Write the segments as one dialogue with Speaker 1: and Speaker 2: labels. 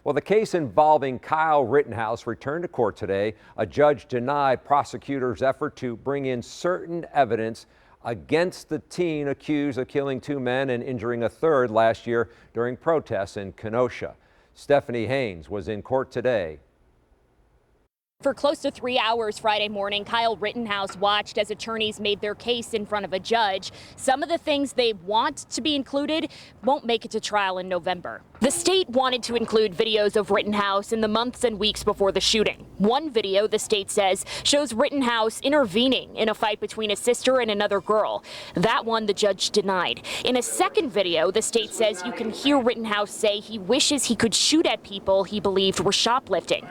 Speaker 1: Well, the case involving Kyle Rittenhouse returned to court today. A judge denied prosecutors' effort to bring in certain evidence against the teen accused of killing two men and injuring a third last year during protests in Kenosha. Stephanie Haynes was in court today.
Speaker 2: For close to 3 hours Friday morning, Kyle Rittenhouse watched as attorneys made their case in front of a judge. Some of the things they want to be included won't make it to trial in November. The state wanted to include videos of Rittenhouse in the months and weeks before the shooting. One video, the state says, shows Rittenhouse intervening in a fight between a sister and another girl. That one the judge denied. In a second video, the state says you can hear Rittenhouse say he wishes he could shoot at people he believed were shoplifting.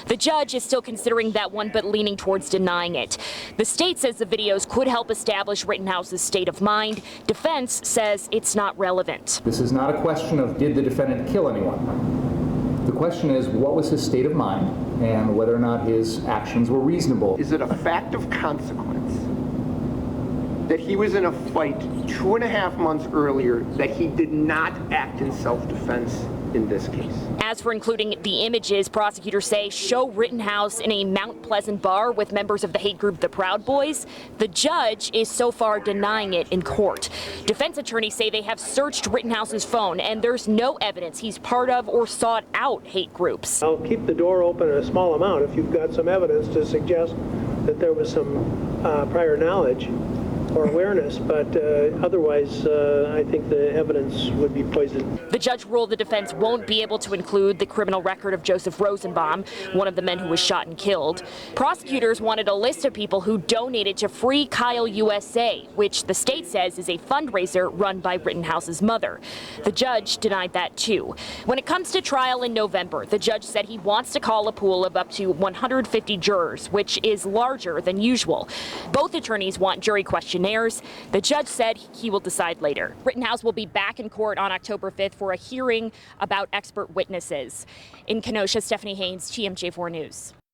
Speaker 2: The judge is still considering that one, but leaning towards denying it. The state says the videos could help establish Rittenhouse's state of mind. Defense says it's not relevant.
Speaker 3: This is not a question of did the defendant kill anyone. The question is what was his state of mind and whether or not his actions were reasonable.
Speaker 4: Is it a fact of consequence that he was in a fight 2.5 months earlier that he did not act in self-defense in this case?
Speaker 2: As for including the images, prosecutors say show Rittenhouse in a Mount Pleasant bar with members of the hate group the Proud Boys. The judge is so far denying it in court. Defense attorneys say they have searched Rittenhouse's phone and there's no evidence he's part of or sought out hate groups.
Speaker 5: I'll keep the door open a small amount if you've got some evidence to suggest that there was some prior knowledge or awareness, but otherwise I think the evidence would be poisoned.
Speaker 2: The judge ruled the defense won't be able to include the criminal record of Joseph Rosenbaum, one of the men who was shot and killed. Prosecutors wanted a list of people who donated to Free Kyle USA, which the state says is a fundraiser run by Rittenhouse's mother. The judge denied that too. When it comes to trial in November, the judge said he wants to call a pool of up to 150 jurors, which is larger than usual. Both attorneys want jury questionnaires. The judge said he will decide later. Rittenhouse will be back in court on October 5th for a hearing about expert witnesses. In Kenosha, Stephanie Haynes, TMJ4 News.